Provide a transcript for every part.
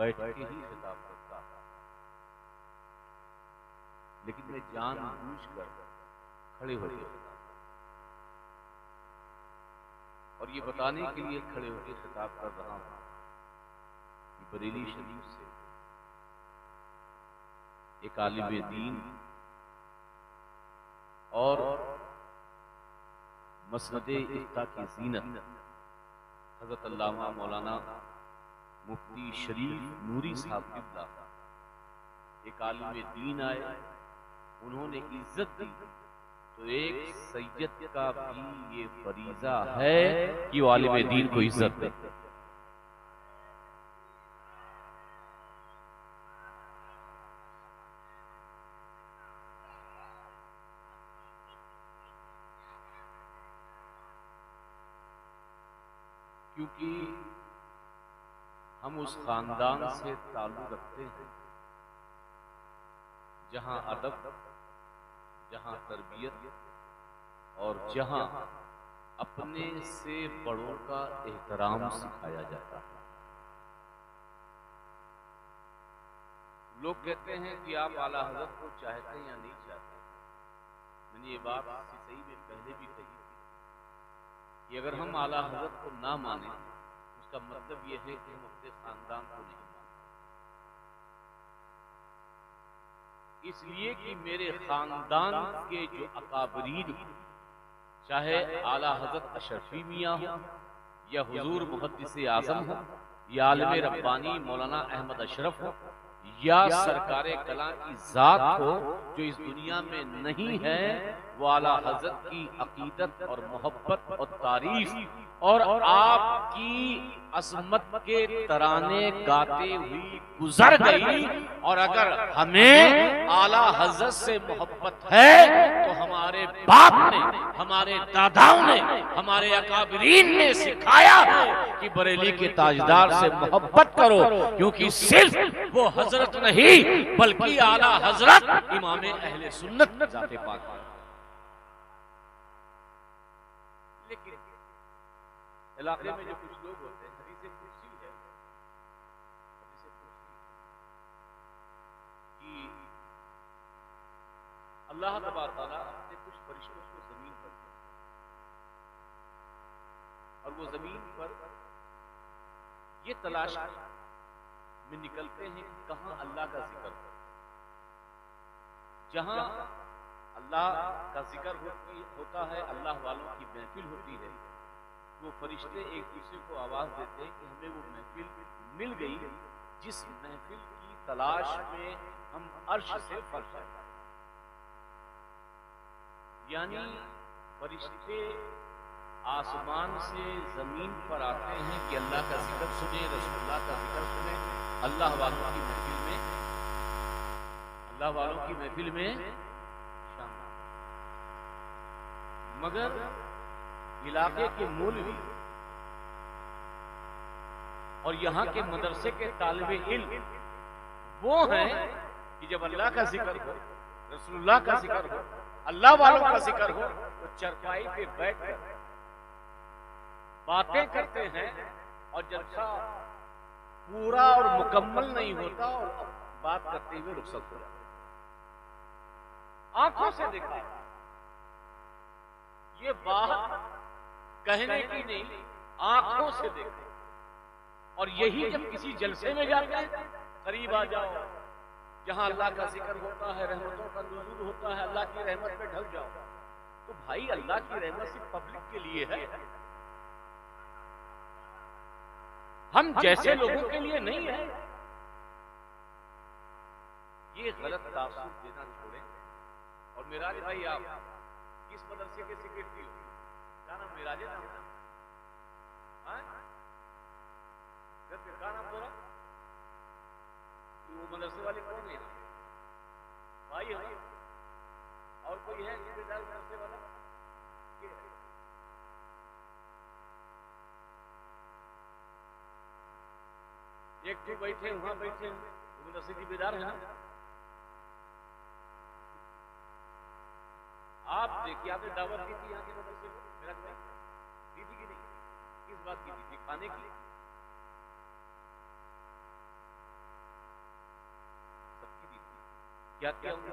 बैठ के ही खिताब करता, लेकिन मैं जानबूझकर खड़े होकर खिताब और ये बताने के लिए खड़े होकर खिताब कर रहा हूं कि बरेली शरीफ से एक आलिम दीन और मसनदे इफ्ता की ज़ीनत हज़रत अल्लामा मौलाना मुफ्ती शरीफ नूरी साहब किबला एक आलिम दीन आए, उन्होंने इज्जत दी, तो एक सैयद का भी ये फरीजा है कि वो आलिम दीन को इज्जत दे। क्योंकि हम उस खानदान से ताल्लुक रखते हैं जहां अदब, जहां तरबियत और जहां अपने से बड़ों का एहतराम सिखाया जाता है। लोग कहते हैं कि आप आला हज़रत को चाहते हैं या नहीं चाहते। मैंने ये बात सही में पहले भी कही कि अगर हम आला हज़रत को ना माने उसका मतलब ये है कि हम अपने खानदान को नहीं मानते, इसलिए कि मेरे खानदान के जो अकाबरीन, चाहे आला हज़रत अशरफी मियाँ हो या हुजूर मुहद्दिस आज़म हो या आलिम रब्बानी मौलाना अहमद अशरफ हो या सरकारे कला की जात हो, जो इस दुनिया में नहीं है, वो आला हज़रत की अकीदत और मोहब्बत और तारीफ और आपकी असमत के तराने गाते हुई गुजर गई। और अगर हमें आला हज़रत से मोहब्बत है तो हमारे बाप ने, हमारे दादाओं ने, हमारे अकाबरीन ने सिखाया है कि बरेली के ताजदार से मोहब्बत करो, क्योंकि सिर्फ वो हजरत नहीं बल्कि आला हजरत इमाम अहले सुन्नत जाते पाक है। लेकिन इलाके में जो कुछ लोग होते हैं, हदीस कुर्सी है, हदीस कुर्सी कि अल्लाह तबारक तआला अपने कुछ फरिश्तों को जमीन पर भेजता और वो जमीन पर ये तलाश में निकलते हैं कि कहां अल्लाह का जिक्र हो। जहां अल्लाह का जिक्र होता है, अल्लाह वालों की महफिल होती है, वो फरिश्ते एक दूसरे को आवाज देते हैं कि हमें वो महफिल मिल गई जिस महफिल की तलाश में हम अर्श से फर्श है। यानी फरिश्ते आसमान से जमीन पर आते हैं कि अल्लाह का जिक्र सुने, रसूलुल्लाह का जिक्र सुने, अल्लाह वालों की महफिल में, अल्लाह वालों की महफिल में शामिल। मगर इलाके के मौलवी और यहाँ के मदरसे के तालिबे इल्म वो हैं कि जब अल्लाह का जिक्र हो, रसूलुल्लाह का जिक्र हो, अल्लाह वालों का जिक्र हो, तो चरपाई पे बैठकर बातें करते हैं और जलसा पूरा और मुकम्मल नहीं होता और बात करते हुए रुखसत हो जाता। आंखों से देखा, ये बात कहने की नहीं, आंखों से देखा। और यही जब किसी जलसे में जाते हैं, करीब आ जाओ, जहां अल्लाह का जिक्र होता है, रहमतों का नुज़ूल होता है, अल्लाह की रहमत पे ढल जाओ, तो भाई अल्लाह की रहमत सिर्फ पब्लिक के लिए है, हम जैसे लोगों के लिए नहीं है। ये गलत तासुर देना छोड़े। और मिराज भाई, आप किस मदरसे के सेक्रेटरी हो? क्या नाम? मिराज नाम है? क्या नाम बोला? वो मदरसे वाले कौन है भाई? है और कोई है मदरसे वाला? एक तो बैठे वहां बैठे, वो मदरसे की बेदार है ना। आप देखिए, आपने दावत दी थी यहाँ के मदरसे को, मेरा दी थी कि नहीं? किस बात की दी थी? खाने की? क्या क्या हुआ,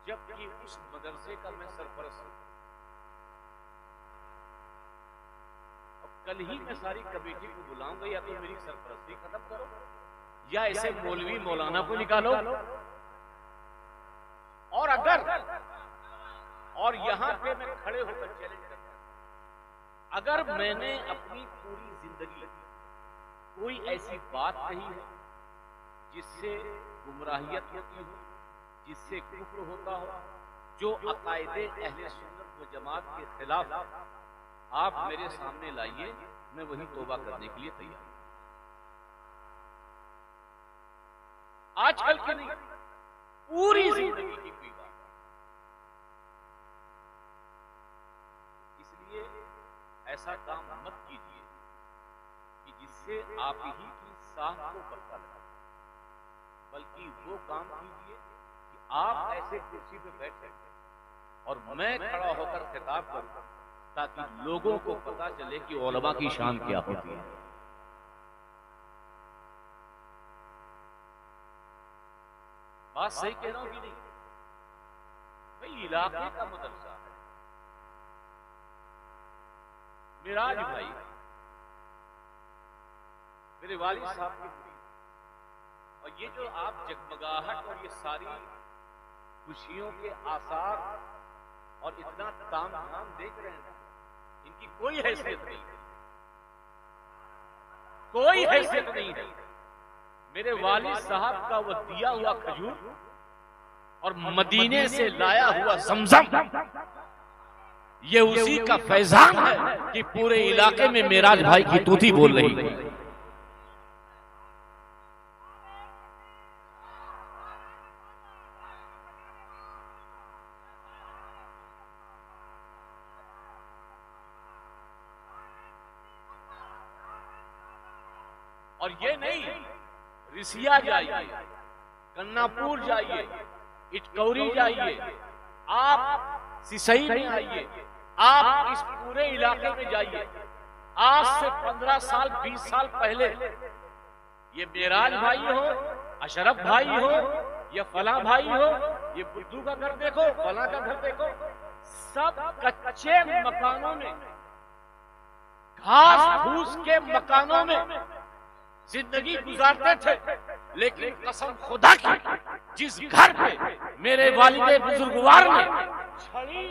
जबकि उस मदरसे का मैं सरपरस्त हूं। अब कल ही मैं सारी कमेटी को बुलाऊंगा, या तो मेरी सरपरस्ती खत्म करो या ऐसे मौलवी मौलाना को निकालो। और यहां पे मैं खड़े होकर चैलेंज करता हूं, अगर मैंने अपनी पूरी जिंदगी कोई ऐसी बात कही है जिससे गुमराहियत होती हो, जिससे कुफ्र होता हो, जो अकायदे अहले सुन्नत व जमात के खिलाफ आप मेरे सामने लाइए, मैं वही तौबा करने के लिए तैयार हूं। आजकल की नहीं, पूरी जिंदगी की कोई बात। इसलिए ऐसा काम मत कीजिए कि जिससे आप ही की साख को पक्का लगा, बल्कि वो काम कीजिए कि आप ऐसे कुर्सी पे बैठे और मैं खड़ा होकर खिताब करूं, ताकि लोगों को पता चले कि उलमा की शान क्या होती है। बात सही कह रहा हूं कि नहीं भाई? इलाके का मदरसा है, मिराज भाई मेरे वालिद साहब की मुरीद, और ये जो आप जगमगाहट और ये सारी खुशियों के आसार और इतना ताम झाम देख रहे हैं, इनकी कोई हैसियत नहीं है, कोई हैसियत नहीं है। मेरे वालिद साहब का वो दिया हुआ खजूर और मदीने से लाया हुआ ज़मज़म, ये उसी का फैजान है कि पूरे इलाके में मिराज भाई की तूती बोल रही है। और ये नहीं, रिसिया जाइए, कन्नापुर जाइए, इटकौरी जाइए, आप सिसई में आइए, आप इस पूरे इलाके में जाइए। आज से 15 साल 20 साल पहले ये मेराज भाई हो, अशरफ भाई हो, या फला भाई हो, ये बुद्धू का घर देखो, फला का घर देखो, सब कच्चे मकानों में, घास फूस के मकानों में जिंदगी गुजारते थे। लेकिन कसम खुदा की, जिस घर पे मेरे वालिदे बुजुर्गवार ने छड़ी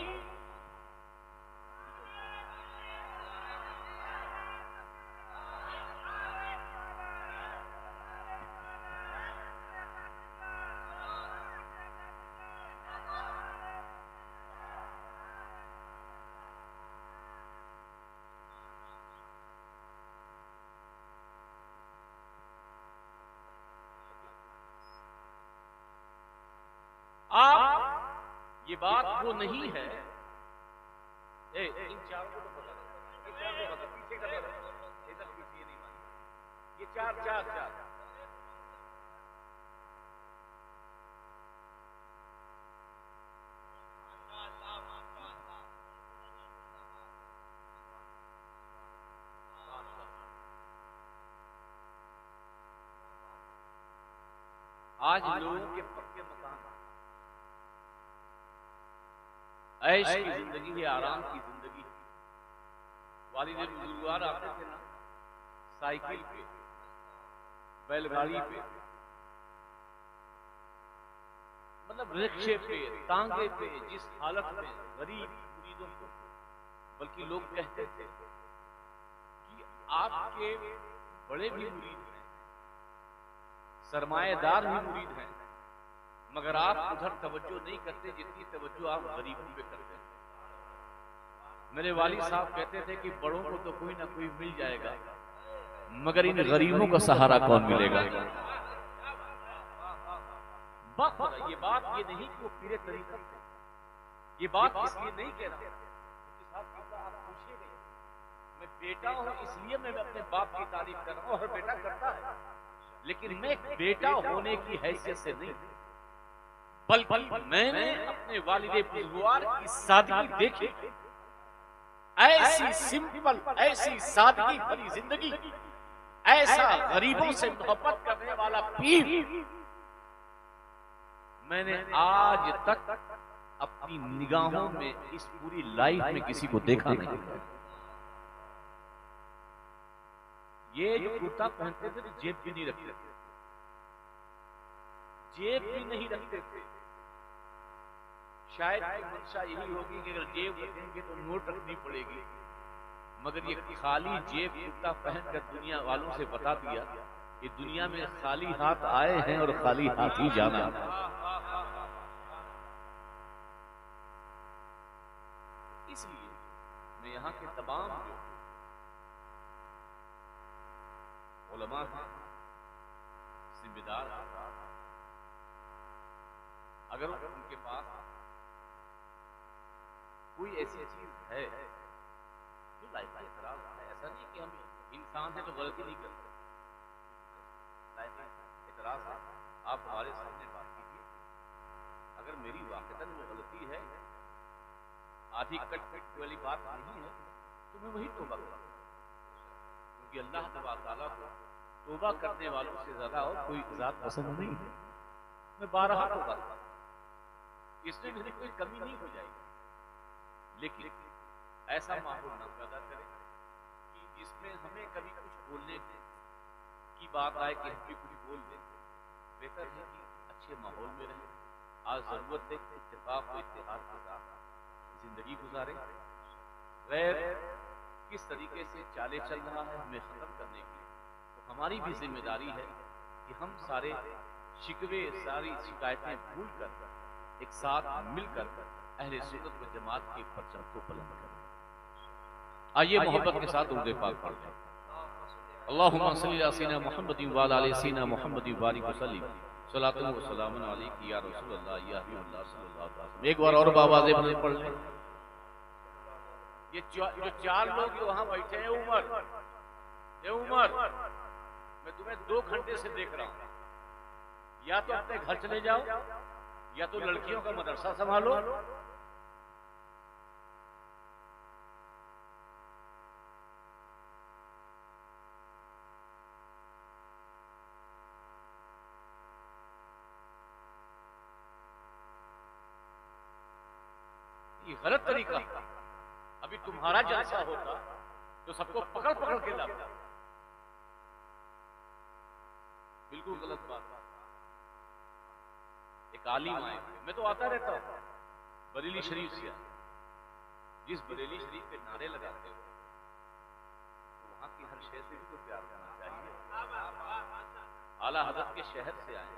आप, ये बात वो नहीं है। इन चारों को तो पता है, पीछे का इधर पीछे नहीं मानी, ये चार चार चार आज लोगों के पक्के मकान, ऐश की जिंदगी है, आराम की जिंदगी। वालिद बुजुर्गवार आते थे ना, साइकिल पे, बैलगाड़ी पे, मतलब रिक्शे पे, तांगे पे, जिस हालत में गरीब मुरीदों को, बल्कि लोग कहते थे कि आपके बड़े भी मुरीद हैं, सरमाएदार भी मुरीद हैं, मगर आप उधर तवज्जो नहीं करते जितनी तवज्जो आप गरीबों पे करते हैं। मेरे वालिद साहब कहते थे कि बड़ों को तो कोई ना कोई मिल जाएगा, मगर इन गरीबों का सहारा कौन मिलेगा। ये बात ये नहीं कि वो पीरे तरीके से, ये बात इसलिए नहीं कह रहा, आप पूछिए, मैं बेटा हूं इसलिए मैं अपने बाप की तारीफ कर रहा हूं, और बेटा करता है, लेकिन मैं बेटा होने की हैसियत से नहीं, बल्कि मैंने अपने वालिदे बुजुर्गवार की सादगी देखी, ऐसी सिंपल, ऐसी सादगी भरी जिंदगी, ऐसा गरीबों से मोहब्बत करने वाला पीर, मैंने आज तक अपनी निगाहों में इस पूरी लाइफ में किसी को देखा नहीं। ये जो कुर्ता पहनते थे तो जेब भी नहीं रखते थे, जेब भी नहीं रखते थे। शायद मंशा यही होगी कि अगर जेब रखेंगे तो नोट रखनी पड़ेगी, मगर ये खाली जेब कुर्ता पहनकर दुनिया वालों से बता दिया कि दुनिया में खाली हाथ आए हैं और खाली हाथ ही जाना है। इसलिए मैं यहाँ के तमाम जो उलमा हैं, जिम्मेदार, अगर उनके पास कोई ऐसी चीज है जो लाइफ का एतराज है, ऐसा नहीं कि हम इंसान हैं तो गलती नहीं करते, लाइफ एतराज है, आप हमारे सामने बात कीजिए। अगर मेरी वाक़तन वो गलती है, आधी कट वाली बात नहीं है, तो मैं वही तौबा करूँ, क्योंकि अल्लाह तआला को तौबा करने वालों से ज्यादा और कोई ज़ात पसंद नहीं है। मैं 12 तौबा करूँ, इसमें मेरी कोई कमी नहीं हो जाएगी, लेकिन ऐसा माहौल ना पैदा करें कि जिसमें हमें कभी कुछ बोलने की बात आए कि हम भी कुछ बोल दें। बेहतर है कि अच्छे माहौल में रहें। आज जरूरत है कि इत्तेफाक और इत्तेहाद के साथ जिंदगी गुजारें। गैर किस तरीके से चाले चल रहा है हमें खत्म करने के लिए, तो हमारी भी जिम्मेदारी है कि हम सारे शिकवे, सारी शिकायतें भूल कर एक साथ मिलकर अहले सुन्नत व जमात के परचम को बुलंद करें। आइए मोहब्बत के साथ दुरूद पाक पढ़ते हैं। अल्लाहुम्मा सल्ली अला सय्यिदिना मुहम्मदिन व अला आलि सय्यिदिना मुहम्मदिन व बारिक वसल्लिम सलातन व सलामुन अलैका या रसूलल्लाह या हबीबल्लाह सल्लल्लाहु अलैहि वसल्लम। एक बार और आवाज़ बुलंद पढ़ लें। ये जो 4 लोग वहां बैठे हैं, उमर, मैं तुम्हें 2 घंटे से देख रहा हूं, या तो अपने घर चले जाओ या तो लड़कियों का मदरसा संभालो। ये गलत तरीका। अभी तुम्हारा जलसा होता तो सबको पकड़ पकड़ के लाता। बिल्कुल गलत बात। एक आलिम आए, मैं तो आता रहता हूं बरेली शरीफ से, जिस बरेली शरीफ के नारे लगाते हो तो वहां की हर शहर से भी तो प्यार करना चाहिए। आला हजरत के शहर से आए,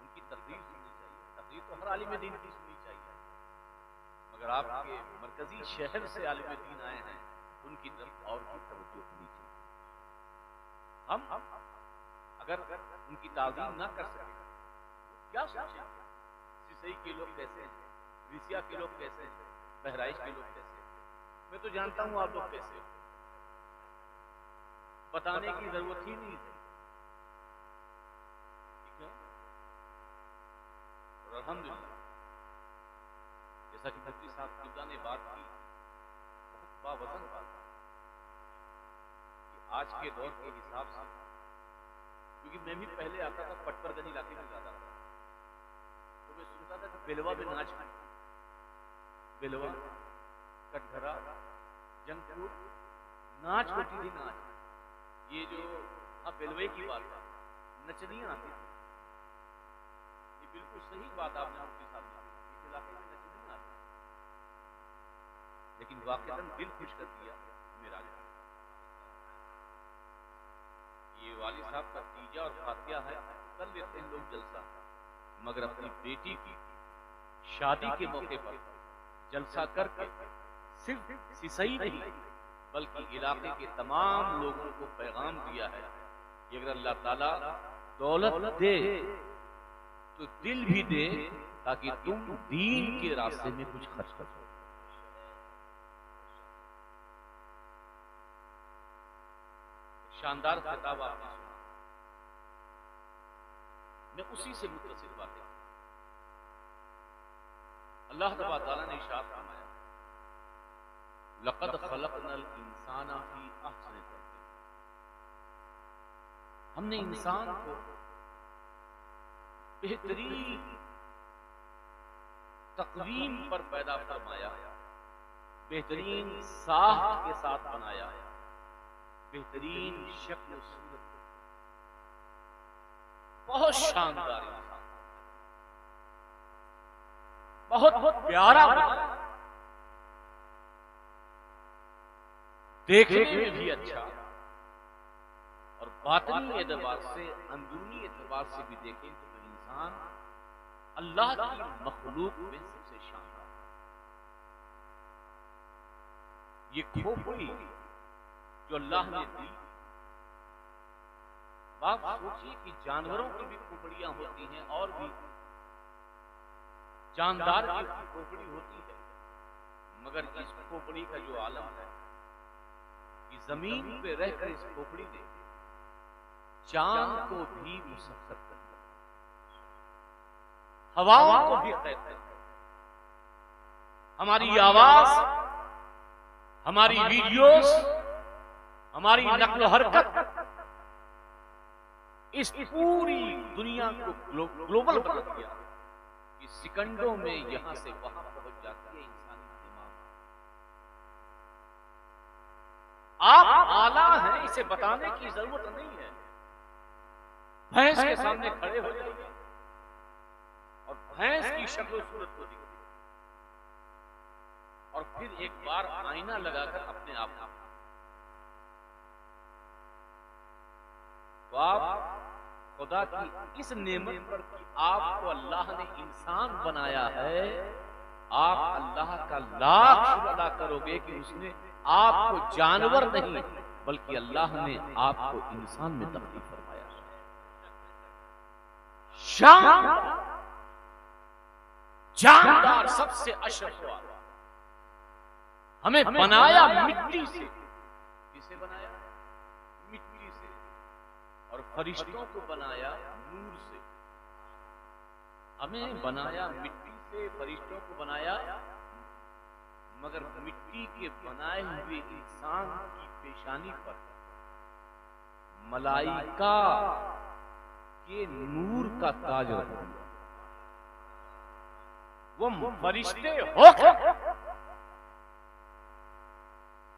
उनकी तकरीर सुननी चाहिए। तकरीर तो हर आलिम दीन की सुननी चाहिए, मगर आपके मरकजी शहर से आलिम दीन आए हैं, उनकी तरफ और की तवज्जो होनी चाहिए। हम अगर उनकी ताज़ीम ना कर सके क्या सोचेंगे? सिसई के लोग कैसे हैं, रिसिया के लोग कैसे हैं, बहराइच के लोग कैसे हैं? मैं तो जानता हूं आप लोग कैसे हो, बताने की जरूरत ही नहीं है। ठीक है, और अल्हम्दुलिल्लाह जैसा कि मुफ्ती साहब किबला ने बात की, बहुत बावजन बात कि आज के दौर के हिसाब से, क्योंकि मैं भी पहले आता था पटपरगंज इलाके में जाता था, तो मैं सुनता था कि बेलवा में नाच, बेलवा, कटघरा, जंगपुर नाच होती थी। नाच, ये जो हाँ बेलवे की बात है, नचनियां आती थी। ये बिल्कुल सही बात आपने मुफ्ती साहब ने की, इस इलाके में नचनियां आती, लेकिन वाकईतन दिल खुश कर दिया मेरा। ये वाली साहब का तीजा और फातिया है, कर लेते हैं लोग जलसा, मगर अपनी बेटी की शादी के मौके पर जलसा करके सिर्फ सिसई नहीं बल्कि इलाके के तमाम लोगों को पैगाम दिया है कि अगर अल्लाह ताला दौलत दे तो दिल भी दे, ताकि तुम दीन के रास्ते में कुछ खर्च कर सको। शानदार खिताब आपने सुना, मैं उसी से मुत्तसिल बातें। अल्लाह तआला ने इरशाद फरमाया, लक़द ख़लक़नल इंसाना फ़ी अहसनि तक़वीम, हमने इंसान को बेहतरीन तकवीम पर पैदा फरमाया, बेहतरीन साख के साथ बनाया, बेहतरीन शक्ल सूरत, बहुत शानदार इंसान, बहुत प्यारा बनाया, देखने में भी अच्छा और बातनी एतबार से, अंदरूनी एतबार से भी देखें तो इंसान अल्लाह की मखलूक में सबसे शानदार। ये खोपड़ी जो अल्लाह ने दी, आप सोचिए कि जानवरों की भी खोपड़ियां होती हैं और भी जानदार की खोपड़ी होती है, मगर इस खोपड़ी का जो आलम है कि जमीन पे रहकर इस खोपड़ी ने चांद को भी मुसख्खर कर दिया, हवाओं को भी कैद कर दिया, हमारी आवाज, हमारी वीडियोस, हमारी नक्ल हरकत इस पूरी दुनिया को ग्लोबल बना दिया कि सेकंडों में यहां से वहां पहुंच जाती है इंसानी दिमाग। आप आला हैं, इसे बताने की जरूरत नहीं है। भैंस के सामने खड़े हो जाइए और भैंस की शक्ल सूरत को देखिए और फिर एक बार आईना लगाकर अपने आप को, तो आप खुदा की इस नेमत पर कि आपको अल्लाह ने इंसान बनाया है, आप अल्लाह का लाख शुक्र अदा करोगे कि उसने आपको जानवर नहीं बल्कि अल्लाह ने आपको इंसान में तब्दील फरमाया। जानदार सबसे अशरफ वाला, हमें बनाया मिट्टी से, किसे बनाया? मिट्टी से, और फरिश्तों को बनाया नूर से। हमें बनाया मिट्टी से, फरिश्तों को बनाया, मगर मिट्टी के बनाए हुए इंसान की पेशानी पर मलाइका के नूर का ताज रख दिया। वो फरिश्ते होकर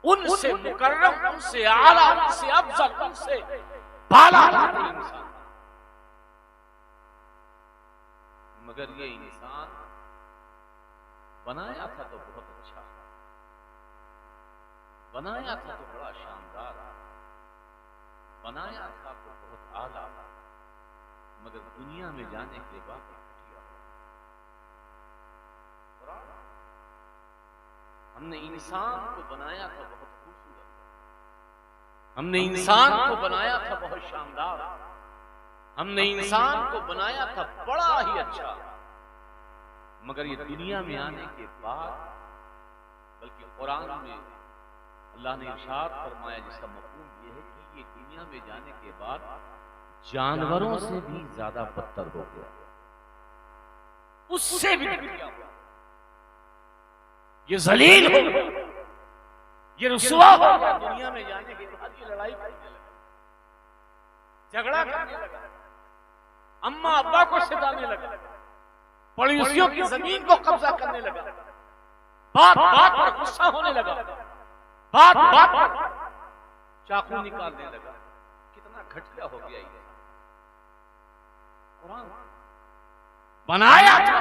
उनसे मुकर्रम, उनसे आला, उनसे अफजल, उनसे बाला इंसान, मगर ये इंसान बनाया था तो बहुत अच्छा, बनाया था तो बड़ा शानदार, बनाया था तो बहुत आला, मगर दुनिया में जाने के बाद घटिया। हमने इंसान को बनाया था बहुत खूबसूरत, हमने इंसान को बनाया था बहुत शानदार, हमने इंसान को बनाया था बड़ा ही अच्छा, मगर ये दुनिया में आने के बाद, बल्कि कुरान में अल्लाह ने इरशाद फरमाया जिसका मफहूम ये है कि ये दुनिया में जाने के बाद जानवरों से भी ज्यादा बदतर हो गया, उससे भी घटिया, ये जलील हो गया, ये रुसवा हो गया। दुनिया में जाने के बाद ये लड़ाई करने लगा, झगड़ा करने लगा, अम्मा अब्बा को सताने लगा, पड़ोसियों की जमीन को कब्जा करने लगा, बात बात पर गुस्सा होने लगा, बात बात पर चाकू निकालने लगा। कितना घटिया हो गया ये। कुरान बनाया था,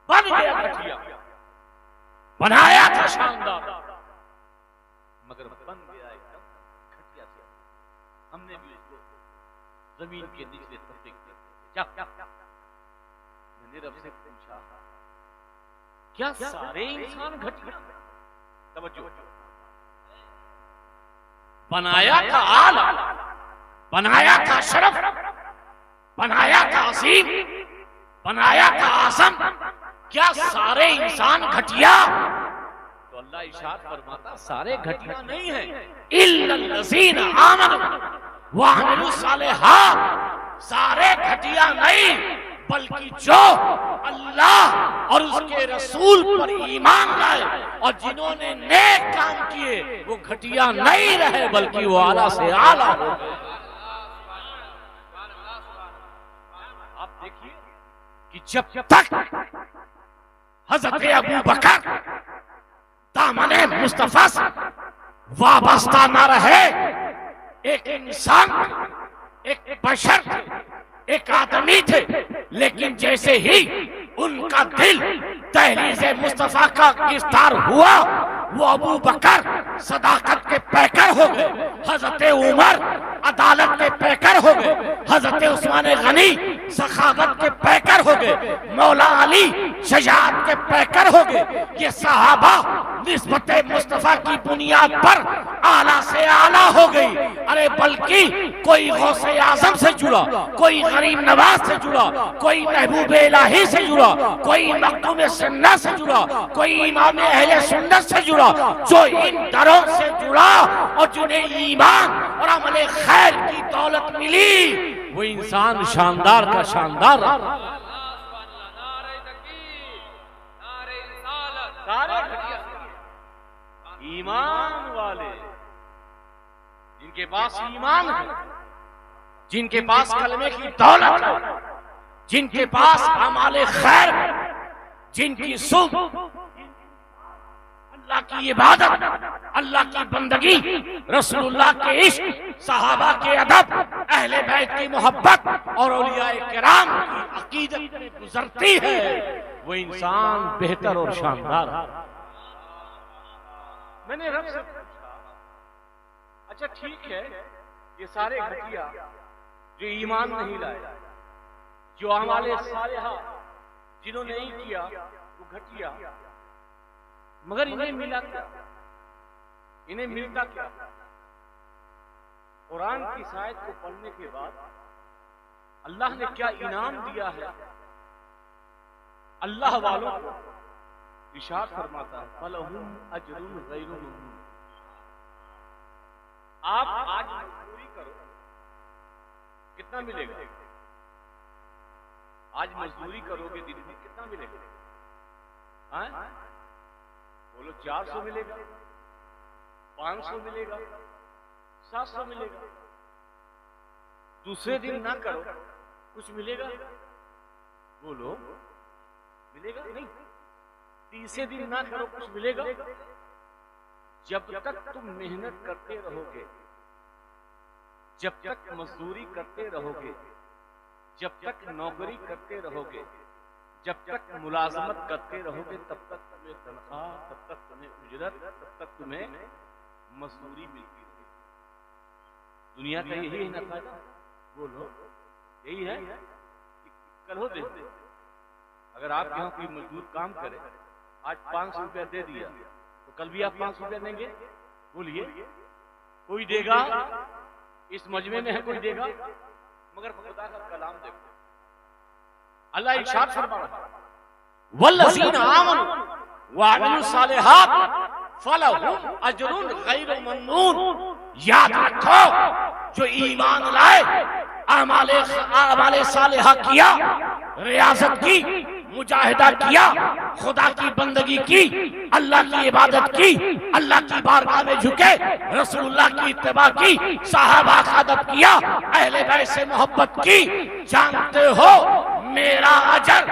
बन गया घटिया, बनाया था शानदार, मगर बन गया एकदम घटिया से। हमने भी उसको जमीन के निचले तबके क्या मैंने रब से पूछा, क्या सारे इंसान घटिया? तवज्जो, बनाया था आला, बनाया था शरफ, बनाया था असीम, बनाया था आसम, क्या सारे इंसान घटिया? तो अल्लाह इरशाद फरमाता सारे घटिया नहीं है, इल्लल्लज़ीना आमनू व अमिलुस सालिहात, सारे घटिया नहीं बल्कि जो अल्लाह और उसके रसूल पर ईमान लाए और जिन्होंने नेक काम किए वो घटिया नहीं रहे बल्कि वो आला से आला हो गए। आप देखिए कि जब तक हजरत अबू बकर दामने मुस्तफा से वाबस्ता न रहे, एक इंसान, एक बशर थे, एक आदमी थे, लेकिन जैसे ही उनका दिल तहरीज़े मुस्तफा का गिरफ्तार हुआ, वो अबू बकर सदाकत के पैकर हो गए, हजरत उमर अदालत के पैकर हो गए, हजरत उस्मान गनी सखावत के पैकर हो गए, मौला अली शजाअत के पैकर हो गए। ये सहाबा निस्बत मुस्तफा की बुनियाद पर आला से आला हो गई। अरे बल्कि कोई गौसे आजम से जुड़ा, कोई गरीब नवाज से जुड़ा, कोई महबूब इलाही से जुड़ा, कोई मखदूम सुन्नत से जुड़ा, कोई इमाम अहले सुन्नत से जुड़ा। जो इन दरों से जुड़ा और जिन्हें ईमान और अमले खैर की दौलत मिली, वो इंसान शानदार का शानदार ईमान वाले, जिनके पास ईमान है, जिनके पास कलमे की दौलत है, जिनके पास अमाले खैर, जिनकी सुख, अल्लाह की इबादत, अल्लाह की बंदगी, रसूलुल्लाह के इश्क, सहाबा के अदब, अहले बैत की मोहब्बत और औलियाए किराम की अकीदत में गुजरती है, वो इंसान बेहतर और शानदार है। मैंने रब से पूछा, अच्छा ठीक है, ये सारे घटिया जो ईमान नहीं लाए, जो अमाले सालिहा जिन्होंने नहीं किया, वो घटिया, मगर इन्हें मिला क्या? इन्हें मिलता क्या? कुरान की इस आयत को पढ़ने के बाद अल्लाह ने क्या इनाम दिया है अल्लाह वालों को। इरशाद फरमाता है, फलहुम अजरुन गैरु ममनून। आप आज मजदूरी करो, कितना मिलेगा? आज मजदूरी करोगे दिन में कितना मिलेगा? हाँ? बोलो 400 मिलेगा, 500 मिलेगा, 700 मिलेगा। दूसरे दिन ना करो, कुछ मिलेगा? बोलो मिलेगा नहीं। तीसरे दिन ना करो, कुछ मिलेगा? जब तक तुम मेहनत करते रहोगे, जब तक मजदूरी करते रहोगे, जब तक नौकरी करते रहोगे, जब तक मुलाजमत करते रहोगे, तब तक तुम्हें तनख्वाह, तब तक तुम्हें उजरत, तब तक तुम्हें मजदूरी मिलती रहेगी। दुनिया का यही है ना फायदा? बोलो यही है कि कल हो दिन अगर आप यहाँ कोई मजदूर काम करे, आज 500 रुपया दे दिया, तो कल भी आप 500 रुपया देंगे? बोलिए कोई देगा? इस मजमे में है कोई देगा? मगर खुदा का कलाम देखो, अल्लाह इरशाद फरमा रहा है, वल्लज़ीना आमनू व अमिलुस सालिहात फलहुम अजरुन गैरु ममनून। याद रखो, जो ईमान लाए, अमाले सालिहा किया, रियाजत की, मुजाहिदा किया, खुदा की बंदगी की, अल्लाह की इबादत की, अल्लाह की बारगाह में झुके, रसूलुल्लाह की इत्तिबा की, सहाबा का अदब किया, अहले बैत से मोहब्बत की, जानते हो मेरा अजर,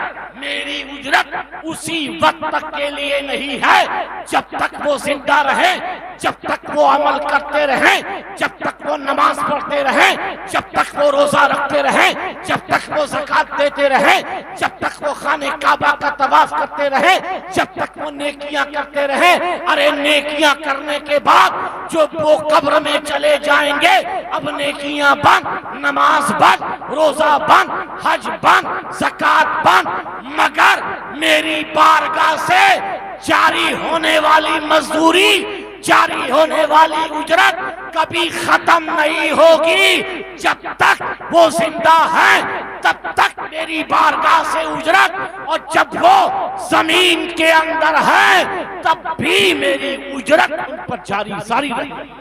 मेरी उजरत उसी वक्त तक के लिए नहीं है जब तक वो जिंदा रहे, जब तक वो अमल करते रहे, जब तक वो नमाज पढ़ते रहे, जब तक वो रोजा रखते रहे, जब तक वो ज़कात देते रहे, जब तक वो खाने काबा का तवाफ करते रहे, जब तक वो नेकियां करते रहे। अरे नेकियां करने के बाद जो वो कब्र में चले जाएंगे, अब नेकियां बंद, नमाज बंद, रोजा बंद, हज बंद, ज़कात बंद, मगर मेरी बारगाह से जारी होने वाली मजदूरी, जारी होने वाली उजरत कभी खत्म नहीं होगी। जब तक वो जिंदा है तब तक मेरी बारगाह से उजरत, और जब वो जमीन के अंदर है तब भी मेरी उजरत उन पर जारी सारी रहेगी।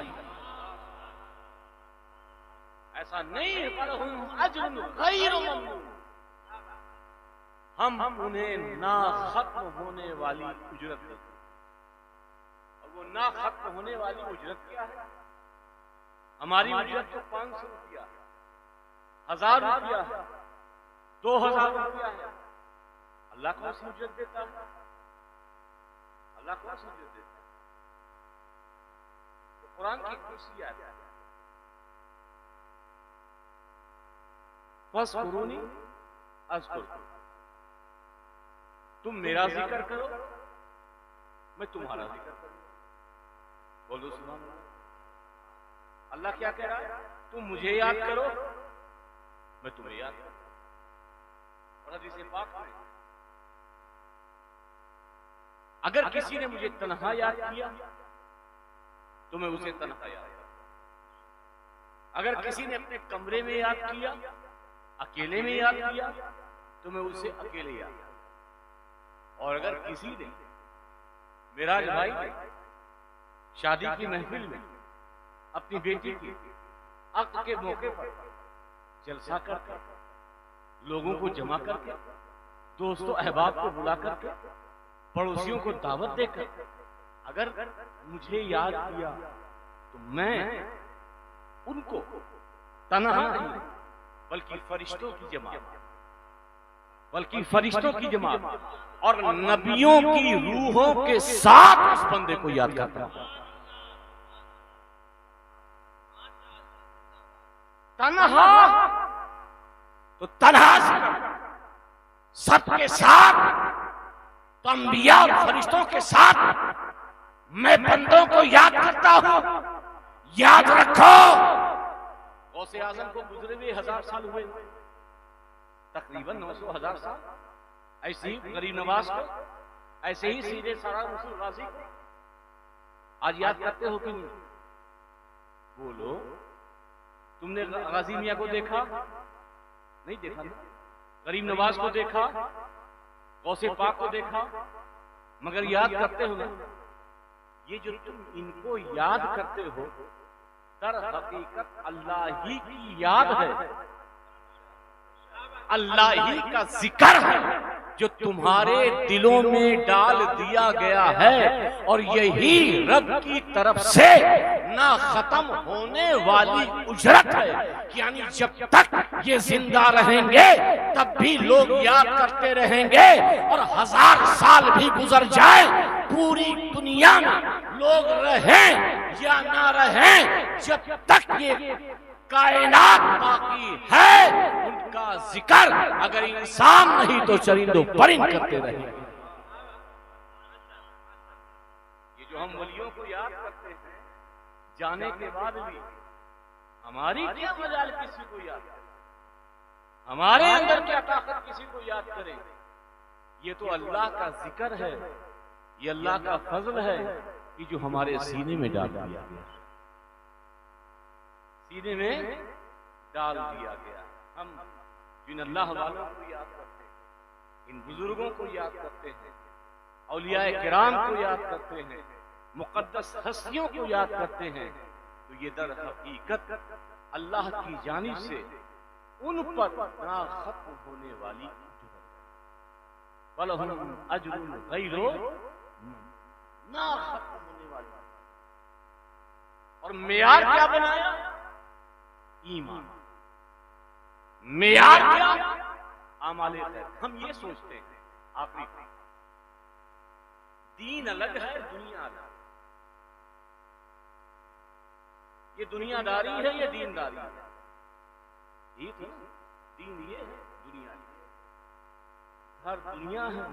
ऐसा नहीं है, फलहुम अजरुन गैरु ममनून। हम उन्हें ना खत्म होने वाली उजरत देते। वो ना खत्म होने वाली उजरत क्या है? हमारी उजरत तो 500 रुपया है, 1000 रुपया है, 2000 रुपया है, अल्लाह कौन सी उजरत देता है? अल्लाह कौन सी उजरत देता है? तो कुरान की खुशी आती है, फज़कुरूनी अज़कुरकुम, तुम मेरा जिक्र करो मैं तुम्हारा जिक्र करूं। बोलो सुभान अल्लाह। अल्लाह क्या कह रहा है? तुम मुझे याद करो मैं तुम्हें याद करूं। और हदीस पाक में अगर किसी ने मुझे तन्हा याद किया तो मैं उसे तन्हा याद करूं। अगर किसी ने अपने कमरे में याद किया, अकेले में याद किया, तो मैं उसे अकेले याद करूं। और अगर किसी ने मेराज भाई शादी की महफिल में अपनी बेटी की अक़्द के मौके पर जलसा करके, लोगों को जमा करके, दोस्तों अहबाब को बुला करके, पड़ोसियों को दावत देकर अगर मुझे याद किया तो मैं उनको तन्हा नहीं बल्कि फरिश्तों की जमात और नबियों की रूहों के साथ उस बंदे को याद करता हूं। तन्हा तो तन्हा सबके साथ, तो अंबिया और फरिश्तों के साथ मैं बंदों को याद करता हूं। याद रखो, गौसे आज़म को गुजरे हुए 1000 साल हुए, तकरीबन 900,000 साल। ऐसे ही गरीब नवाज को, ऐसे ही सीधे सारा रसूल गाजी को आज याद करते हो कि नहीं? बोलो, तुमने गाजी मियां को देखा? नहीं देखा ना? गरीब नवाज को देखा, गौसे पाक को देखा, मगर याद करते हो ना? ये जो तुम इनको याद करते हो, दर हकीकत अल्लाह ही की याद है, अल्लाह ही का जिक्र है जो तुम्हारे दिलों में डाल दिया गया है। और यही रब की तरफ से ना खत्म होने वाली उजरत है, यानी जब तक ये जिंदा रहेंगे तब भी लोग याद करते रहेंगे। और 1000 साल भी गुजर जाए, पूरी दुनिया में लोग रहें या ना रहें, जब तक ये कायनात बाकी है उनका जिक्र अगर इंसान नहीं तो चरिंदो परिंद करते रहेंगे। ये जो हम वलियों को याद करते हैं, जाने के बाद भी हमारी क्या मजाल किसी को याद करें, हमारे अंदर क्या ताकत किसी को याद करें? ये तो अल्लाह का जिक्र है, ये अल्लाह का फजल है कि जो हमारे सीने में डाल दिया गया, सीने में डाल दिया गया। हम जिन अल्लाह वालों को याद करते हैं, इन बुजुर्गों को याद करते हैं, औलियाए किराम को याद करते हैं, मुकद्दस हस्तियों को याद करते हैं, तो ये दर हकीकत अल्लाह की जानिब से उन पर ना खत्म होने वाली वलहुम अज्रुन गैरो ना खत्म होने वाली। और मेयार क्या बनाया? ईमान। मेयार क्या? आमाले खैर। हम ये सोचते हैं आखिरी दीन अलग है, दुनिया अलग। ये दुनियादारी है, ये दीनदारी है। ठीक है, दीन ये है, दुनिया ये है। हर दुनिया है,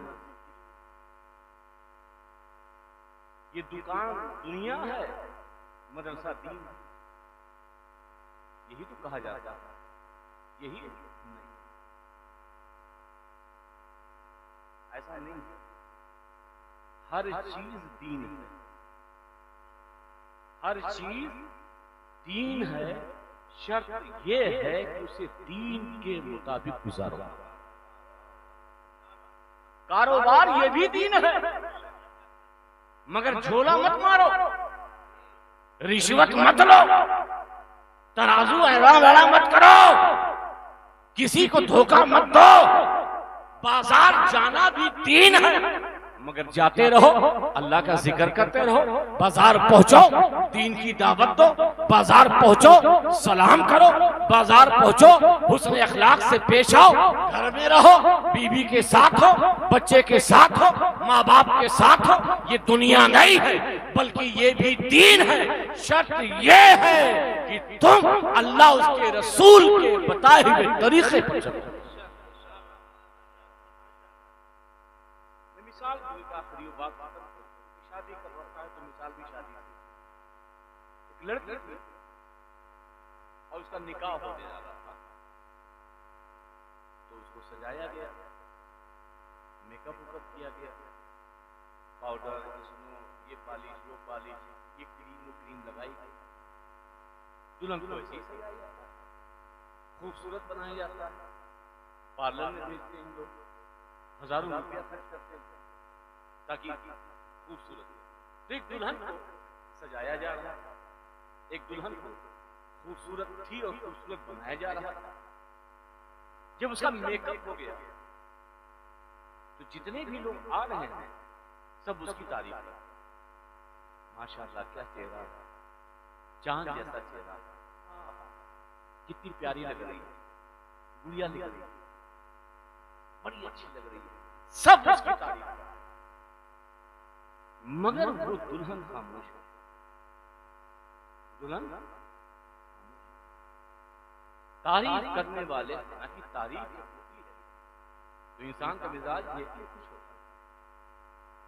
ये दुकान दुनिया है, मदरसा दीन है। यही तो कहा जाता है, यही नहीं, ऐसा नहीं है। हर चीज दीन है, हर चीज दीन है। शर्त यह है कि उसे दीन के मुताबिक गुजारो। कारोबार ये भी दीन है, मगर झोला मत मारो, रिश्वत मत लो, तराजू ऐरा मत करो, किसी को धोखा मत दो। बाजार जाना भी दीन है, मगर जाते रहो, अल्लाह का जिक्र करते रहो। बाजार पहुंचो, दीन की दावत दो, बाजार पहुंचो, सलाम करो, बाजार पहुंचो, हुस्न अखलाक से पेश आओ, घर में रहो, बीवी के साथ हो, बच्चे के साथ हो, माँ बाप के साथ हो। ये दुनिया नहीं है बल्कि ये भी दीन है। शर्त ये है कि तुम अल्लाह उसके रसूल के बताए हुए तरीके पर चलो। मिसाल आखिरी बात शादी कर रखा है तो मिसाल भी शादी एक लड़की थी और उसका निकाह होने जा रहा था, तो उसको सजाया गया, मेकअप वेकअप किया गया, पाउडर, ये पालिश, वो पालिश, ये क्रीम, वो क्रीम लगाई गई। दुल्हन को ऐसे ही सजाया जाता है, खूबसूरत बनाया जाता है। पार्लर में भेजते हैं लोग, हजारों रुपया खर्च करते हैं ताकि खूबसूरत हो। तो एक दुल्हन को सजाया जा रहा था, एक दुल्हन को खूबसूरत थी और खूबसूरत बनाया जा रहा था। जब उसका मेकअप हो गया तो जितने भी लोग आ रहे हैं सब उसकी तारीफ कर, माशाअल्लाह क्या चेहरा, चांद जैसा चेहरा, कितनी प्यारी लग रही है, गुड़िया लग रही है, बड़ी अच्छी लग रही है, सब उसकी तारीफ कर। मगर वो दुल्हन खामोश है। दुल्हन तारीफ करने वाले की तारीफ होती है तो इंसान का मिजाज ये खुश होता है,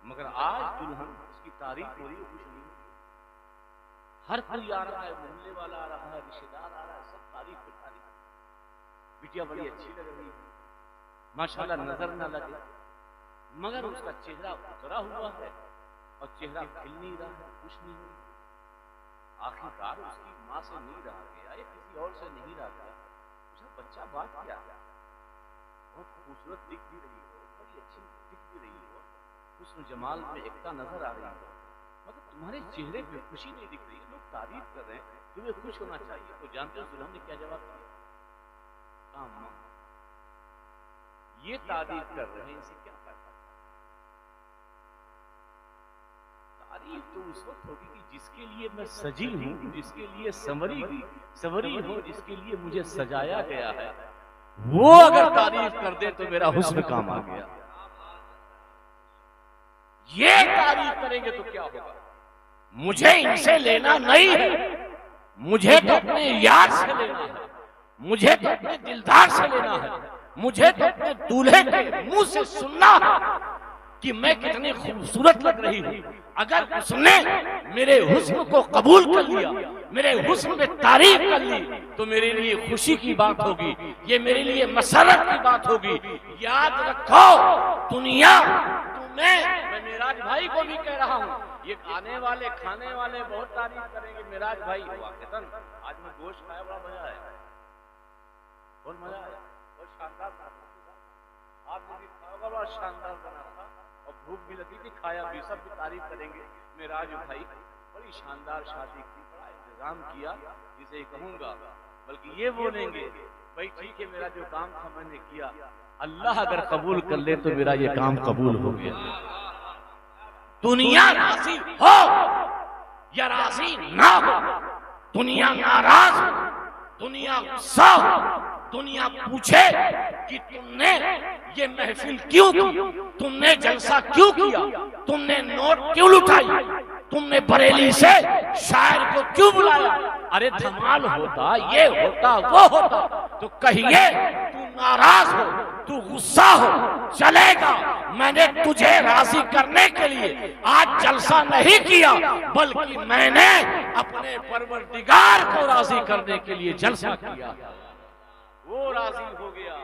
मगर आज दुल्हन उसकी तारीफ हो रही है, खुश नहीं होती। हर कोई आ रहा है, मोहल्ले वाला आ रहा है, रिश्तेदार आ रहा है, सब तारीफ पे तारीफ, बिटिया बड़ी अच्छी लग रही है, माशाल्लाह नजर ना लगे, मगर उसका चेहरा उतरा हुआ है और चेहरा खिल नहीं रहा है, खुश नहीं हुई। आखिरकार उसकी माँ से नहीं रहा गया या किसी और से नहीं रहा गया, उसका बच्चा बात क्या है, बहुत खूबसूरत दिख भी रही हो, बड़ी अच्छी दिख भी रही हो, हुस्न जमाल में एकता नजर आ रही हो, मगर तुम्हारे चेहरे पे खुशी नहीं दिख रही है, लोग तारीफ कर रहे हैं, तुम्हें खुश होना चाहिए। तो जानते हो दुल्हन ने क्या जवाब दिया? अम्मा ये तारीफ कर रहे हैं, इसे क्या करता? तारीफ तो उस वक्त होगी कि जिसके लिए मैं सजी हूं, जिसके लिए संवरी हूं, जिसके लिए मुझे सजाया गया है, वो अगर तारीफ कर दे तो मेरा हुस्न काम आ गया। ये तारीफ करेंगे तो क्या होगा? मुझे इनसे लेना नहीं है, मुझे तो अपने यार से लेना है, मुझे तो अपने दिलदार से लेना है, मुझे तो अपने दूल्हे के मुंह से सुनना है कि मैं कितनी खूबसूरत लग रही हूँ। अगर उसने मेरे हुस्न को कबूल कर लिया, मेरे हुस्न में तारीफ कर ली, तो मेरे लिए खुशी की बात होगी, ये मेरे लिए मसरत की बात होगी। याद रखो दुनिया मैं मेराज भाई को भी कह रहा हूँ, ये आने वाले खाने वाले बहुत तारीफ करेंगे, मेराज भाई वाकईतन आज मैं गोश्त खाया, बड़ा मजा आया, बहुत मजा आया, बहुत शानदार था। आपने भी खाया, बड़ा शानदार बना था और भूख भी लगी थी, खाया भी, सब भी तारीफ करेंगे। मेराज भाई बड़ी शानदार शादी की, बड़ा इंतजाम किया, जिसे कहूंगा, बल्कि ये बोलेंगे भाई ठीक है, मेरा जो काम था मैंने किया, अल्लाह अगर कबूल कर ले तो मेरा ये काम कबूल हो गया। दुनिया राजी हो या राजी ना हो, दुनिया नाराज हो, दुनिया गुस्सा हो, दुनिया पूछे कि तुमने ये महफिल क्यों की, तुमने जलसा क्यों किया, तुमने नोट क्यों लुटाई, तुमने बरेली से शायर को क्यों बुलाया, अरे धमाल होता, ये होता, वो होता, तो कहिए तू नाराज हो, तू गुस्सा हो, चलेगा। मैंने तुझे राजी करने के लिए आज जलसा नहीं किया, बल्कि मैंने अपने परवरदिगार को राजी करने के लिए जलसा किया। वो राजी हो गया,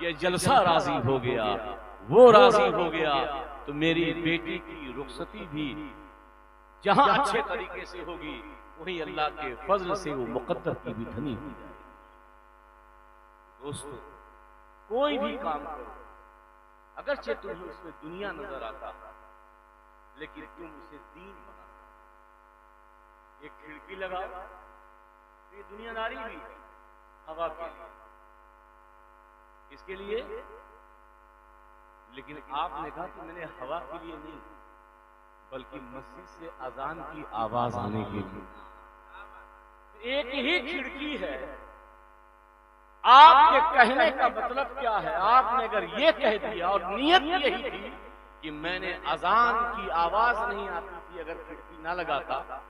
ये जलसा राजी हो गया, वो राजी हो गया, तो मेरी बेटी की रुखसती भी जहां अच्छे तरीके से होगी, वहीं अल्लाह के फजल से वो मुकद्दर की भी धनी हो जाएगी। दोस्तों, कोई भी काम करो, अगरचे तुम्हें उसमें दुनिया नजर आता, लेकिन तुम उसे दीन बना। एक खिड़की लगाओ, तो ये दुनियादारी भी है, हवा के लिए, इसके लिए, लेकिन आपने कहा कि मैंने हवा के लिए नहीं, बल्कि मस्जिद से अजान की आवाज आने के लिए। एक ही खिड़की है, आपके कहने का मतलब क्या है? आपने अगर ये कह दिया और नियत यही थी कि मैंने अजान की आवाज नहीं आती थी अगर खिड़की ना लगाता,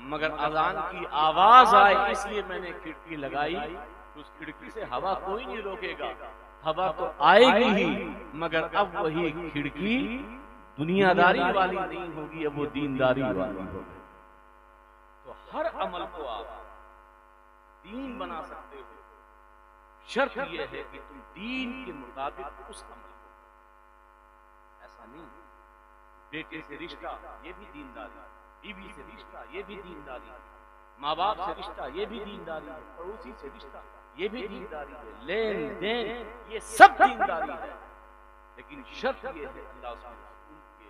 मगर अजान की आवाज आए इसलिए मैंने खिड़की लगाई, तो उस खिड़की से हवा कोई नहीं रोकेगा, हवा तो आएगी ही, मगर अब वही खिड़की दुनियादारी वाली नहीं होगी, अब वो दीनदारी वाली होगी। तो हर अमल को आप दीन बना सकते हो, शर्त यह है कि तुम दीन के मुताबिक उस अमल को, ऐसा नहीं बेटे से रिश्ता ये भी दीनदारी, बीवी से रिश्ता ये भी दीनदारी, माँ बाप से रिश्ता ये भी दीनदारी है, पड़ोसी से रिश्ता ये भी दीनदारी है, लेन देन ये सब दीनदारी है, लेकिन शर्त ये है अल्लाह के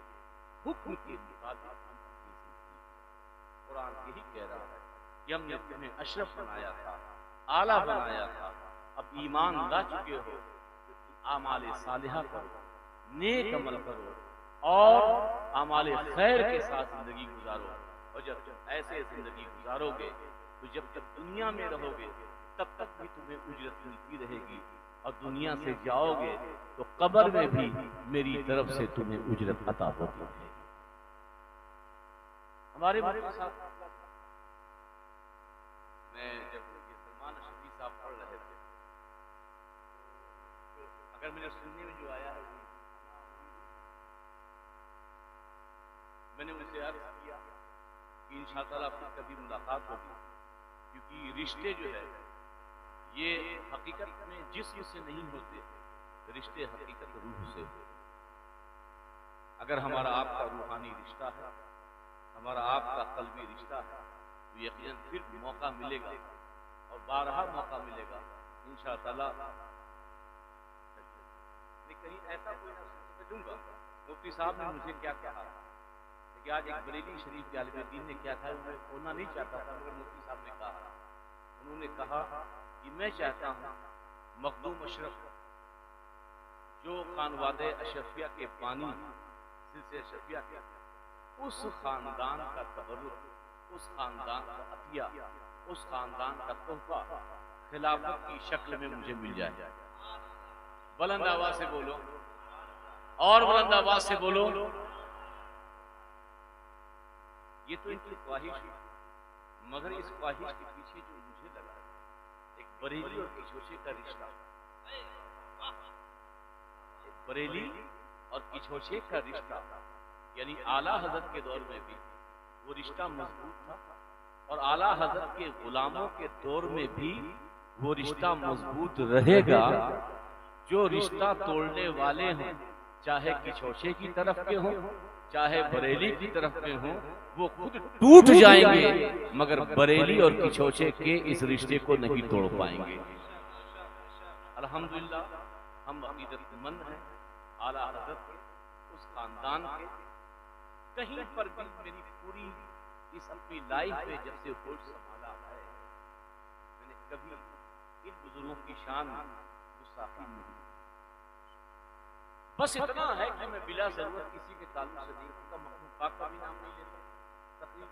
हुक्म के मुताबिक हम अपनी जिंदगी। कुरान यही कह रहा है कि हमने तुम्हें अशरफ बनाया था, आला बनाया था, अब ईमान ला चुके हो तो आमाले सालिहा करो, नेक अमल करो और आमाले खैर के साथ जिंदगी गुजारो। और जब तुम ऐसे जिंदगी गुजारोगे तो जब तक दुनिया में रहोगे तब तक भी तुम्हें उजरत मिलती रहेगी, और दुनिया से जाओगे तो कब्र में भी मेरी तरफ से तुम्हें उजरत अता होती है। हमारे साथ मैं जब ये सलमान शफी साहब पढ़ रहे थे, तो अगर मैंने सुनने में जो आया है मैंने उनसे अर्ज किया कि इंशाअल्लाह फिर कभी मुलाकात होगी, क्योंकि रिश्ते जो है ये हकीकत में जिस्म से नहीं होते, रिश्ते हकीकत रूह से होते। अगर हमारा आपका रूहानी रिश्ता है, हमारा आपका कल्बी रिश्ता है, तो यकीनन फिर मौका मिलेगा और बारहा मौका मिलेगा इंशाअल्लाह। कहीं ऐसा कोई ना समझूंगा मुफ्ती साहब ने मुझे क्या कहा कि आज एक बरेली शरीफ के आलिम दीन ने क्या था, मैं बोलना नहीं चाहता था, मगर मुफ्ती साहब ने कहा, उन्होंने कहा कि मैं चाहता हूँ मखदूम अशरफ जो खानवादे अशरफिया के बानी सिलसिले अशरफिया के, उस खानदान का तबर्रुक, उस खानदान का अतिया, उस खानदान का तोहफा खिलाफत की शक्ल में मुझे मिल जाए। बुलंद आवाज से बोलो और बुलंद आवाज से बोलो। ये तो इनकी ख्वाहिश है, मगर इस ख्वाहिश के पीछे जो मुझे लगा एक बरेली और किछोचे का रिश्ता, एक बरेली और किछोचे का रिश्ता, यानी आला हजरत के दौर में भी वो रिश्ता मजबूत था और आला हजरत के गुलामों के दौर में भी वो रिश्ता मजबूत रहेगा। जो रिश्ता तोड़ने वाले हों, चाहे किछोचे की तरफ के हों चाहे बरेली की तरफ के हों, वो खुद टूट जाएंगे, मगर बरेली और किछोचे के इस रिश्ते को नहीं तोड़ पाएंगे। अल्हम्दुलिल्लाह हम अकीदतमंद हैं आला हजरत के, उस खानदान के। कहीं पर भी मेरी पूरी इस अपनी लाइफ में जब से होश संभाला है, मैंने कभी इन बुजुर्गों की शान गुस्ताखी नहीं। बस इतना है कि मैं बिला जरूरत किसी के ताल्लुक से नहीं करता, मखलूक पाक का भी नाम नहीं लेता। तकरीर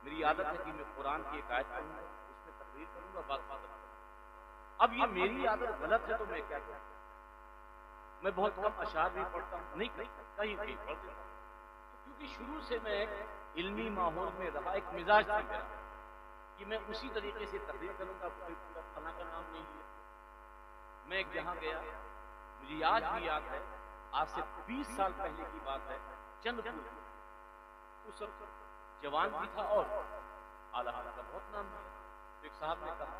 मेरी आदत है कि मैं कुरान की एक आयत पढ़ूंगा, उसमें तकरीर करूंगा, बात करूंगा। अब ये मेरी आदत गलत है तो मैं क्या करूं? मैं बहुत कम अशार भी पढ़ता हूं, नहीं कहीं कहीं पढ़ देता हूं, क्योंकि शुरू से मैं एक इल्मी माहौल में रहा, एक मिजाज था मेरा कि मैं उसी तरीके से तकरीर करूंगा, फला का नाम नहीं लिया। मैं एक जहां गया, मुझे आज भी याद है, आज से 20 साल पहले की बात है, चंद्रपुर, उस वक्त जवान भी था और आला हजरत का बहुत नाम है। तो एक साहब ने कहा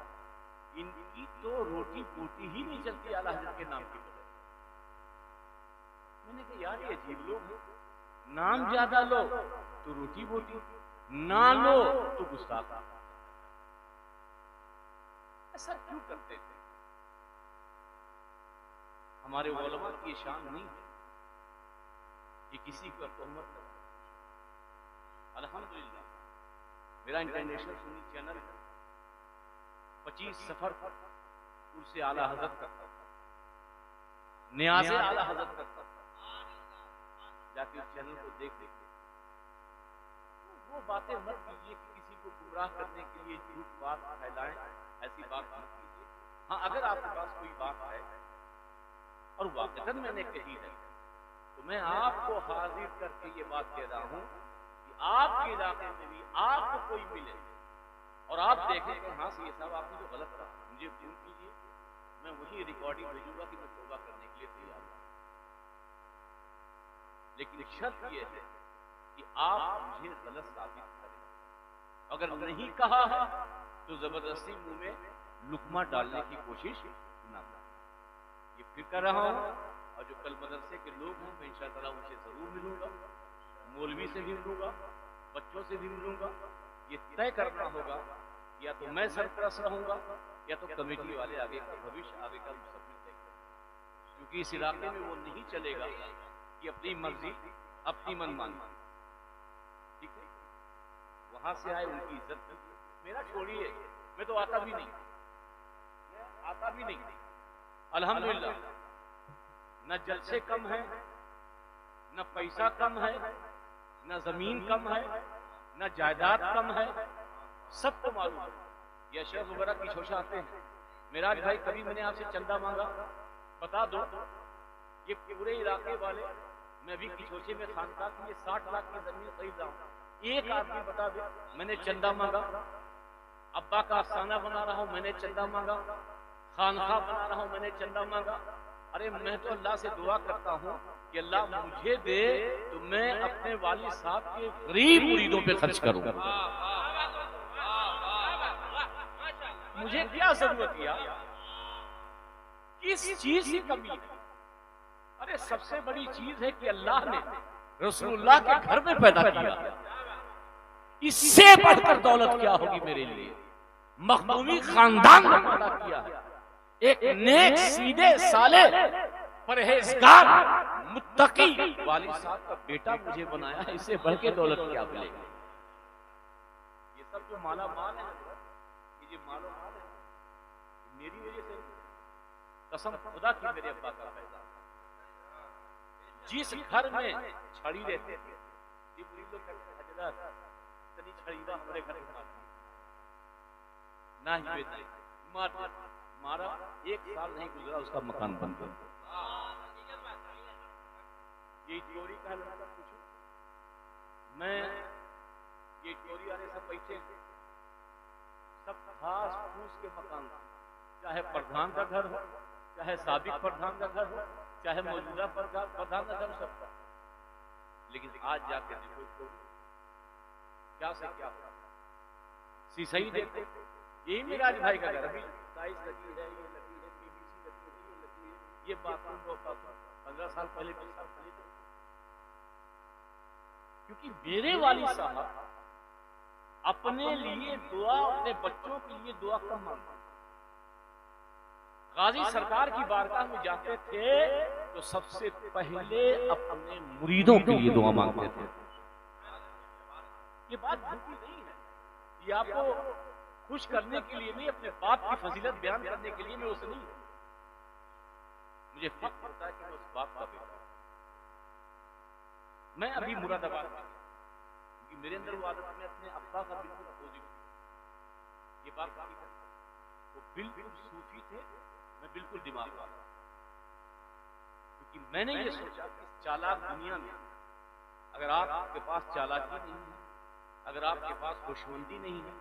इनकी तो रोटी बोटी ही नहीं चलती आला हजरत के नाम की वजह। मैंने कहा यार ये अजीब लोग हैं, नाम ज्यादा लो तो रोटी बोटी, ना लो तो गुस्ताख। ऐसा क्यों करते थे? हमारे उलमा की शान नहीं है कि किसी पर तोहमत करें। अल्हम्दुलिल्लाह मेरा इंटरनेशनल सुन्नी चैनल 25 सफर उससे आला हजरत करता था, न्याज़े आला हजरत करता था, जाके उस चैनल को देख वो बातें मत कीजिए कि किसी को गुमराह करने के लिए झूठ बात फैलाएं, ऐसी बात मत कीजिए। हाँ, अगर आपके पास कोई बात है और वाकईतन मैंने कही है तो मैं आपको हाजिर करके ये बात कह रहा हूं कि आपके इलाके में भी आपको कोई मिले और आप देखें कि हाँ सी साहब आपने जो गलत कहा मुझे फोन कीजिए, मैं वही रिकॉर्डिंग भेजूंगा कि मैं तौबा करने के लिए तैयार हूं। लेकिन शर्त यह है कि आप मुझे गलत साबित करें। अगर नहीं कहा है तो जबरदस्ती मुंह में लुकमा डालने की कोशिश ना करें। ये फिर कर रहा हूं और जो कल मदरसे के लोग हैं मैं इंशाअल्लाह उनसे जरूर मिलूंगा, मौलवी से भी मिलूंगा, बच्चों से भी मिलूंगा। ये तय करना होगा या तो मैं सरपरस्त रहूंगा या तो कमेटी वाले आगे का भविष्य, आगे का मुस्तकबिल तय करें। क्योंकि इस इलाके में वो नहीं चलेगा कि अपनी मर्जी अपनी मनमानी, ठीक है, वहां से आए उनकी इज्जत कीजिए। मेरा छोड़िए, मैं तो आता भी नहीं, अल्हम्दुलिल्लाह। न जलसे कम है, न पैसा कम है, न जमीन कम है, न जायदाद कम है, सबको मालूम है। ये शेख वगैरह की शोशा आते हैं, मेराज भाई कभी मैंने आपसे चंदा मांगा बता दो, ये पूरे इलाके वाले, मैं भी किछोचे में खानका की 60 लाख की जमीन खरीद रहा हूं, एक आदमी बता दे मैंने चंदा मांगा। अब्बा का आस्थाना बना रहा हूं, मैंने चंदा मांगा। खानखा बना रहा हूं, मैंने चंदा मांगा। अरे मैं तो अल्लाह से दुआ करता हूं कि अल्लाह मुझे दे तो मैं अपने वालिद साहब के गरीब मुरीदों पे खर्च करूं। मुझे क्या जरूरत यार, किस चीज की कमी है? अरे सबसे बड़ी चीज है कि अल्लाह ने रसूलुल्लाह के घर में पैदा किया, इससे बढ़कर दौलत क्या होगी मेरे लिए? मखदूमी खानदान में पैदा किया है, एक नेक सीधे साले परहेजगार मुत्तकी वालिद साहब का बेटा मुझे बनाया है, इससे बढ़ के दौलत क्या मिलेगी? ये सब जो माला माल है, ये जो मालो माल है, मेरी वजह से कसम खुदा की मेरे अब्बा का पैदा। जिस घर में छड़ी रहते थे, ये बुरी लोग कहते हैं हजरत तनी छड़ीदा हमारे घर में मारती ना ही बेटे मारा, एक साल नहीं गुजरा उसका मकान बन गया। ये चोरी का लड़का पूछो, मैं ये चोरी वाले सब बैठे सब घास फूस के मकान, चाहे प्रधान का घर हो, चाहे साबिक प्रधान का घर हो, चाहे मौजूदा प्रधान का घर, सबका। लेकिन आज जाके देखो तो क्या से क्या सीसई देखो, यही मेराज भाई का घर अभी टाइल्स लगी है, ये लगी है, पीवीसी लगी है, ये लगी है, ये बाथरूम 15 साल पहले 20 साल पहले। क्योंकि मेरे वालिद साहब अपने लिए दुआ, अपने बच्चों के लिए दुआ कम मांगते। गाजी सरकार की बारगाह में जाते थे तो सबसे पहले अपने मुरीदों के लिए दुआ मांगते थे। ये बात झूठी नहीं है, ये आपको खुश करने के लिए नहीं, अपने बाप की फजीलत बयान करने के लिए मैं उसे नहीं, मुझे फख्र होता है कि मैं उस बाप का बेटा। मैं अभी मुरादाबाद में, क्योंकि मेरे अंदर वो आदत में अपने अब्बा का बिल्कुल अपोजिट, ये बात वो बिल्कुल सूफी थे, मैं बिल्कुल दिमाग वाला। क्योंकि मैंने ये सोचा कि चालाक दुनिया में अगर आपके पास चालाकी नहीं है, अगर आपके पास खुशमंदी नहीं है,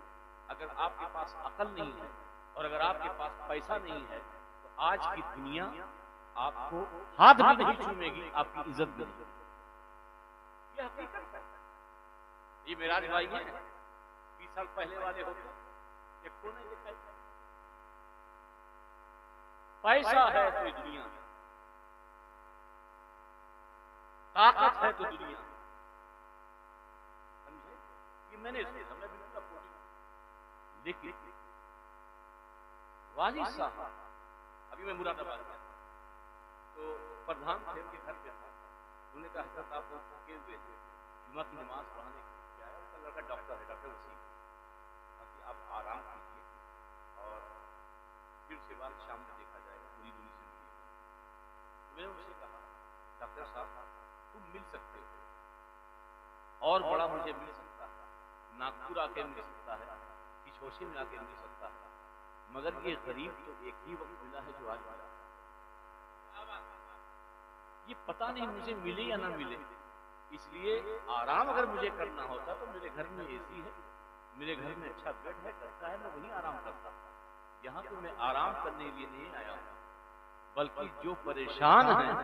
अगर आपके पास अकल नहीं है और अगर आपके पास पैसा नहीं है तो आज की दुनिया आपको हाथ भी नहीं चूमेगी, आपकी इज्जत भी नहीं। ये हकीकत है। ये मेराज भाई है 20 साल पहले वाले होते एक को नहीं देखा, पैसा है तो दुनिया, ताकत है तो दुनिया, समझे? ये मैंने सोचा, मैं बिल्कुल अपोजिट। लेकिन वालिद साहब, अभी मैं मुरादाबाद में तो प्रधान थे, उनके घर पे था, उन्होंने कहा हजरत आप वो थके हुए थे, जुमा की नमाज पढ़ाने क्या है, उनका लड़का डॉक्टर है, डॉक्टर वसीम, ताकि आप आराम कीजिए और फिर उसके बाद शाम में देखा जाएगा, पूरी दुनिया से मिलिए। तो मैंने उनसे कहा डॉक्टर साहब तुम मिल सकते हो, और बड़ा मुझे मिल सकता है, नागपुर आके मिल सकता है, किछोशी में आके मिल सकता है, मगर ये गरीब तो एक ही वक्त मिला है जो आज मिला, ये पता नहीं मुझे मिले या ना मिले। इसलिए आराम अगर मुझे करना होता तो मेरे घर में एसी है, मेरे घर में अच्छा बेड है, करता है, मैं वहीं आराम करता। यहाँ तो मैं आराम करने के लिए नहीं आया हूँ, बल्कि जो परेशान हैं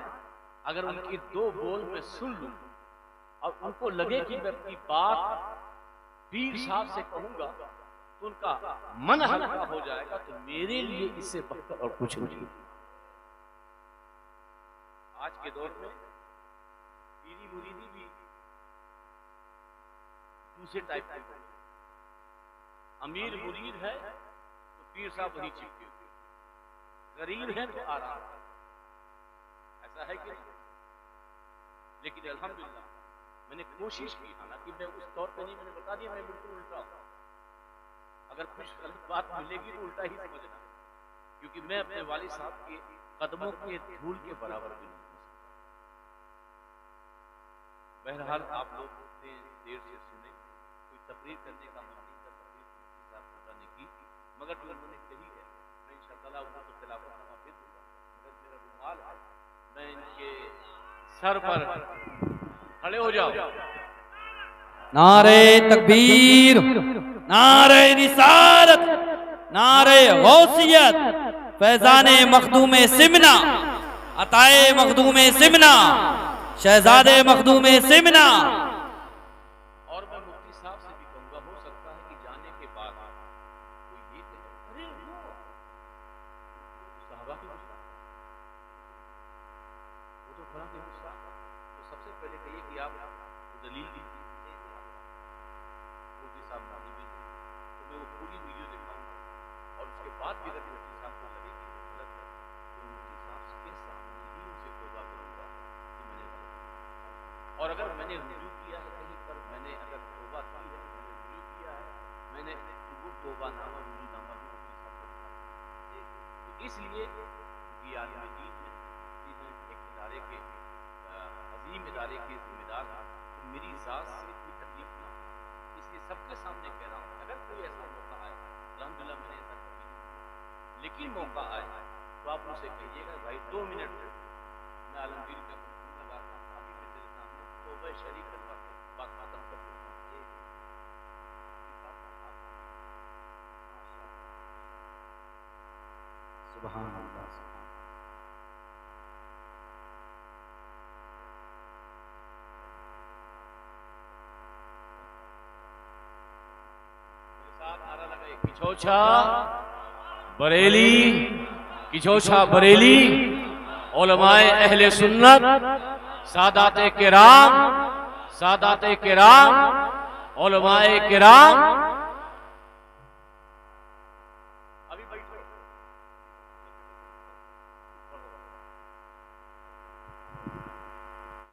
अगर उनकी दो बोल में सुन लूं और उनको लगे कि मैं अपनी बात पीर साहब से कहूंगा तो उनका मन हल्का हो जाएगा, तो मेरे लिए इससे बढ़कर और कुछ नहीं। आज के दौर में पीरी मुरीदी भी दूसरे टाइप के, अमीर मुरीद है तो पीर साहब वही चिपके हुए, गरीब है तो आराम, ऐसा है कि नहीं? लेकिन अल्हम्दुलिल्लाह मैंने कोशिश की, हालांकि मैं उस तौर पे नहीं, मैंने बता दिया मैं बिल्कुल उल्टा हूं। अगर कुछ गलत बात मिलेगी तो उल्टा ही समझना, क्योंकि मैं अपने वालिद साहब के कदमों के धूल के बराबर भी नहीं हो सकता। बहरहाल आप लोग इतने देर से सुने, कोई तकरीर करने का मन नहीं था, तकरीर ने की, मगर जो उन्होंने कही है मैं इंशाअल्लाह उनको तो खिलाफतनामा फिर दूंगा, मगर मेरा रुमाल है, मैं इनके सर पर खड़े हो जाओ। नारे तकबीर, नारे रिसालत, नारे गौसियत, फैजाने मखदूमे सिमना, अताए मखदूमे सिमना, शहजादे मखदूमे सिमना। और मैं मुफ्ती साहब से भी कहूंगा, हो सकता है कि जाने के बाद कोई ये कहे अरे वो साहबा की गुस्ताख, वो तो फलां के गुस्ताख, तो सबसे पहले कहिए कि आप दलील दीजिए, मुफ्ती साहब नहीं भी तो मैं वो पूरी वीडियो दिखाऊंगा, और उसके बाद भी अगर मुफ्ती साहब को लगे कि वो गलत है तो मुफ्ती साहब के सामने ही उनसे तौबा करूंगा कि मैंने गलत किया। और अगर मैंने रुजू किया है कहीं पर, मैंने अगर तौबा की है, मैंने रुजू किया है, मैंने वो तौबानामा रुजूनामा भी मुफ्ती साहब को दिखाया। तो इसलिए कि आलिम दीन में एक इदारे के अजीम इदारे के जिम्मेदार हैं, तो मेरी ज़ात से कोई तकलीफ ना हो, इसलिए सबके सामने कह रहा हूँ, अगर कोई ऐसा मौका आए, अल्हम्दुलिल्लाह मैंने ऐसा कभी नहीं किया, लेकिन मौका आए तो आप उनसे कहिएगा भाई 2 मिनट मैं आलमगीर का लगा अभी मैं तेरे सामने तौबा शरीक करवा के बात खत्म कर दूंगा। सुभान अल्लाह, सुभान किछोछा बरेली, किछोछा बरेली, उलमाए अहले सुन्नत, सादाते किराम, उलमाए किराम